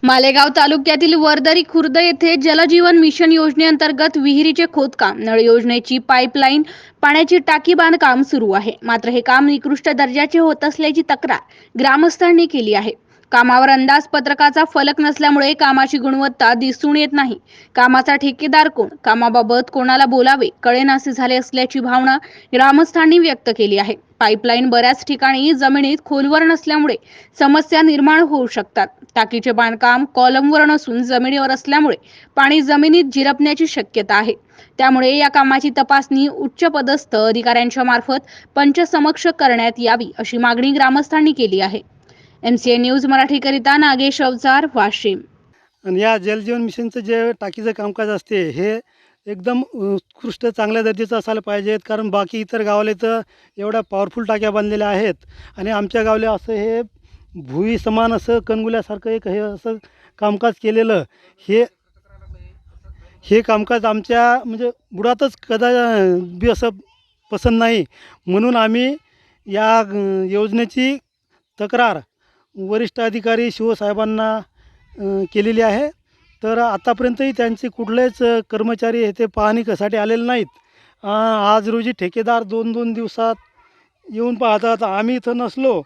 मालेगाव तालुक्यातील वर्दरी खुर्द येथे जलजीवन मिशन योजनेअंतर्गत विहिरीचे खोदकाम, नळ योजनेची पाईपलाईन, पाण्याची टाकी बांधकाम सुरू आहे. मात्र हे काम निकृष्ट दर्जाचे होत असल्याची तक्रार ग्रामस्थांनी केली आहे. कामावर अंदाजपत्रकाचा फलक नसल्यामुळे कामाची गुणवत्ता दिसून येत नाही. कामाचा ठेकेदार कोण, कामाबाबत कोणाला बोलावे कळेनासे झाले असल्याची भावना ग्रामस्थांनी व्यक्त केली आहे. पाईपलाईन बऱ्याच ठिकाणी जमिनीत खोलवर नसल्यामुळे समस्या निर्माण होऊ शकतात. टाकीचे बांधकाम कॉलमवर नसून जमिनीवर असल्यामुळे पाणी जमिनीत झिरपण्याची शक्यता आहे. त्यामुळे या कामाची तपासणी उच्च पदस्थ अधिकाऱ्यांच्या मार्फत पंचसमक्ष करण्यात यावी अशी मागणी ग्रामस्थांनी केली आहे. MCA न्यूज मराठीकरिता नागेश अवजार, वाशिम. आणि या जलजीवन मिशनचं जे टाकीचं कामकाज असते हे एकदम उत्कृष्ट चांगल्या दर्जाचं असायला पाहिजेत. कारण बाकी इतर गावाले तर एवढ्या पॉवरफुल टाक्या बांधलेल्या आहेत आणि आमच्या गावाला असं हे भुई समान असं कणगुल्यासारखं एक हे असं कामकाज केलेलं हे कामकाज आमच्या म्हणजे बुडातच कदा बी असं पसंत नाही. म्हणून आम्ही या योजनेची तक्रार वरिष्ठ अधिकारी शिवसाहेबांना केलेली आहे. तर आतापर्यंतही त्यांचे कुठलेच कर्मचारी हे ते पाहणीसाठी आलेले नाहीत. आज रोजी ठेकेदार 2-2 दिवसात येऊन पाहतात. आम्ही इथं नसलो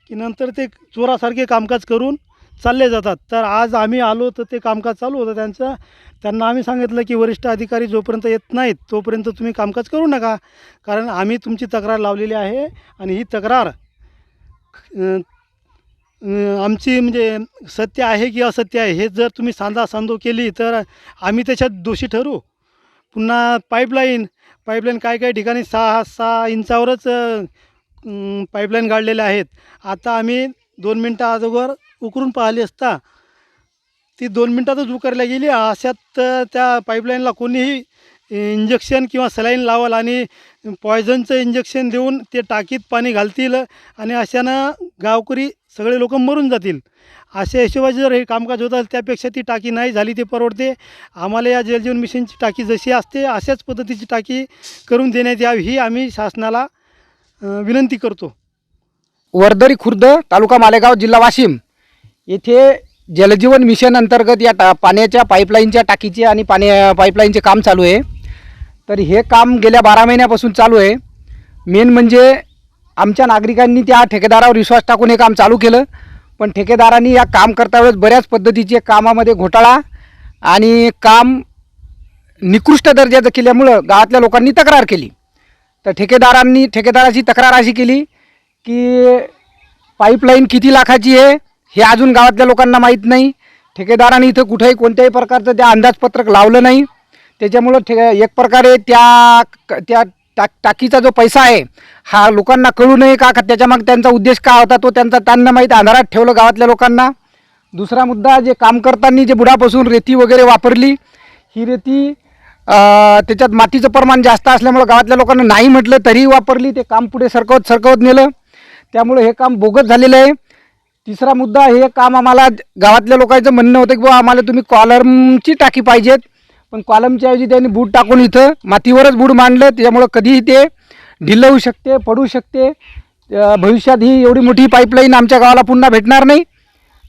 की नंतर ते चोरासारखे कामकाज करून चालले जातात. तर आज आम्ही आलो तर ते कामकाज चालू होतं त्यांना आम्ही सांगितलं की वरिष्ठ अधिकारी जोपर्यंत येत नाहीत तोपर्यंत तुम्ही कामकाज करू नका. कारण आम्ही तुमची तक्रार लावलेली आहे आणि ही तक्रार आमची म्हणजे सत्य आहे की असत्य आहे हे जर तुम्ही सांदासांदो केली तर आम्ही त्याच्यात दोषी ठरू. पुन्हा पाईपलाईन काही ठिकाणी 6 इंचावरच पाईपलाईन गाडलेल्या आहेत. आता आम्ही 2 मिनटं अगोदर उकरून पाहिली असता ती 2 मिनटातच उकरल्या गेली. अशात त्या पाईपलाईनला कोणीही इंजेक्शन किंवा सलाईन लावाल आणि पॉयझनचं इंजेक्शन देऊन ते टाकीत पाणी घालतील आणि अशानं गावकरी सगळे लोक मरून जातील. अशा हिशोबाचे जर हे कामकाज होतं त्यापेक्षा ती टाकी नाही झाली ते परवडते. आम्हाला या जलजीवन मिशनची टाकी जशी असते अशाच पद्धतीची टाकी करून देण्यात यावी ही आम्ही शासनाला विनंती करतो. वर्दरी खुर्द, तालुका मालेगाव, जिल्हा वाशिम येथे जलजीवन मिशन अंतर्गत या पाण्याच्या पाईपलाईनच्या टाकीचे आणि पाईपलाईनचे काम चालू आहे. तर हे काम गेल्या 12 महिन्यापासून चालू आहे. मेन म्हणजे आमच्या नागरिकांनी त्या ठेकेदारावर विश्वास टाकून हे काम चालू केलं. पण ठेकेदारांनी या काम करता वेळेस बऱ्याच पद्धतीचे कामामध्ये घोटाळा आणि काम निकृष्ट दर्जाचं केल्यामुळं गावातल्या लोकांनी तक्रार केली. तर ठेकेदाराची तक्रार अशी केली की पाईपलाईन किती लाखाची आहे हे अजून गावातल्या लोकांना माहीत नाही. ठेकेदारांनी इथं कुठेही कोणत्याही प्रकारचं त्या अंदाजपत्रक लावलं नाही. त्याच्यामुळं एक प्रकारे त्या टाकीचा जो पैसा आहे हा लोकांना कळू नये का त्याच्यामागे त्यांचा उद्देश काय होता तो त्यांना माहीत. अंधारात ठेवलं गावातल्या लोकांना. दुसरा मुद्दा, जे काम करताना जे बुडापासून रेती वगैरे वापरली, ही रेती त्याच्यात मातीचं प्रमाण जास्त असल्यामुळं गावातल्या लोकांना नाही म्हटलं तरीही वापरली. ते काम पुढे सरकवत नेलं. त्यामुळे हे काम बोगस झालेलं आहे. तिसरा मुद्दा, हे काम आम्हाला गावातल्या लोकांचं म्हणणं होतं की बाबा आम्हाला तुम्ही कॉलमची टाकी पाहिजेत, पण कॉलमच्या ऐवजी त्यांनी बूट टाकून इथं मातीवरच बूड मांडलं. त्याच्यामुळं कधीही ते ढिलं होऊ शकते, पडू शकते. भविष्यात ही एवढी मोठी पाईपलाईन आमच्या गावाला पुन्हा भेटणार नाही.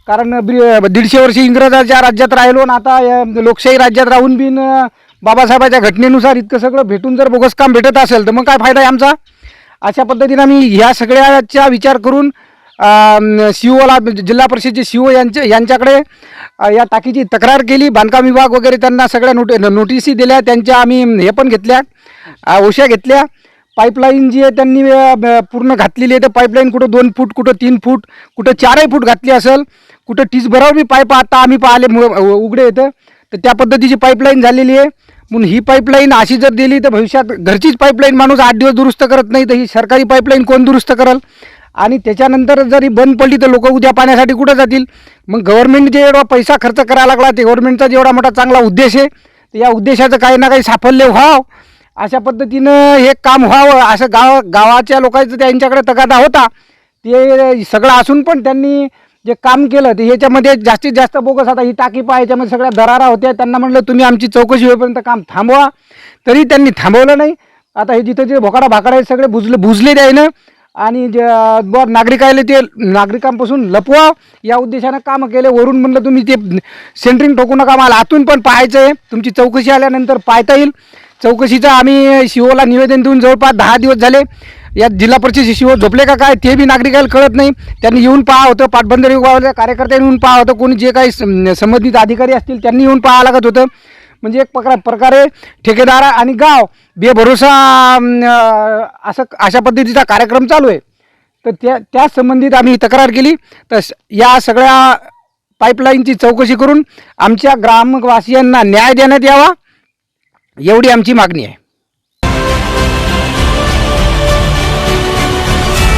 कारण 150 वर्षी इंग्रजाच्या राज्यात राहिलो आणि आता लोकशाही राज्यात राहून बिन बाबासाहेबाच्या घटनेनुसार इतकं सगळं भेटून जर बोगस काम भेटत असेल तर मग काय फायदा आहे आमचा. अशा पद्धतीनं आम्ही ह्या सगळ्याचा विचार करून COला, जिल्हा परिषदेचे CO यांच्याकडे या टाकीची तक्रार केली. बांधकाम विभाग वगैरे त्यांना सगळ्या नोटिसी दिल्या. त्यांच्या आम्ही हे पण घेतल्या, औषध्या घेतल्या. पाईपलाईन जी आहे त्यांनी पूर्ण घातलेली आहे. तर पाईपलाईन कुठं 2 फूट, कुठं 3 फूट, कुठं 4 फूट घातली असेल, कुठं टीसभरावर मी पाईप आता आम्ही पाहिले उघडे येतं. तर त्या पद्धतीची पाईपलाईन झालेली आहे. म्हणून ही पाईपलाईन अशी जर दिली तर भविष्यात घरचीच पाईपलाईन माणूस 8 दिवस दुरुस्त करत नाही, तर ही सरकारी पाईपलाईन कोण दुरुस्त करेल. आणि त्याच्यानंतर जरी बंद पडली तर लोक उद्या पाण्यासाठी कुठं जातील. मग गव्हर्नमेंट जे एवढा पैसा खर्च करायला लागला ते गव्हर्नमेंटचा जेवढा मोठा चांगला उद्देश आहे तर या उद्देशाचं काही ना काही साफल्य व्हावं अशा पद्धतीनं हे काम व्हावं असं गावाच्या लोकांचं त्यांच्याकडे तगादा होता. ते सगळं असून पण त्यांनी जे काम केलं ते ह्याच्यामध्ये जास्तीत जास्त बोगस. आता ही टाकी पहा, याच्यामध्ये सगळ्या दरारा होत्या. त्यांना म्हटलं तुम्ही आमची चौकशी होईपर्यंत काम थांबवा, तरी त्यांनी थांबवलं नाही. आता हे जिथं जे भोकाडा भाकडा हे सगळे बुजले द्यायनं आणि नागरिकाला ते नागरिकांपासून लपवा या उद्देशानं कामं केले. वरून म्हणलं तुम्ही ते सेंटरिंग ठोकू नका, मला आतून पण पाहायचं आहे. तुमची चौकशी आल्यानंतर पाहता येईल. चौकशीचं आम्ही शिओला निवेदन देऊन जवळपास 10 दिवस झाले. या जिल्हा परिषद शिओ झोपले का काय ते बी नागरिकाला कळत नाही. त्यांनी येऊन पाहा होतं, पाटबंधारे विभागाच्या कार्यकर्त्यांनी येऊन पाहा होतं, कोणी जे काही संबंधित अधिकारी असतील त्यांनी येऊन पाहावं लागत होतं. म्हणजे एक प्रकारे ठेकेदार आणि गाव बेभरोसा अशा पद्धतीचा कार्यक्रम चालू आहे. तर त्या संबंधित आम्ही तक्रार केली. तर या सगळ्या पाईपलाईनची चौकशी करून आमच्या ग्रामवासियांना न्याय देण्यात यावा एवढी आमची मागणी आहे.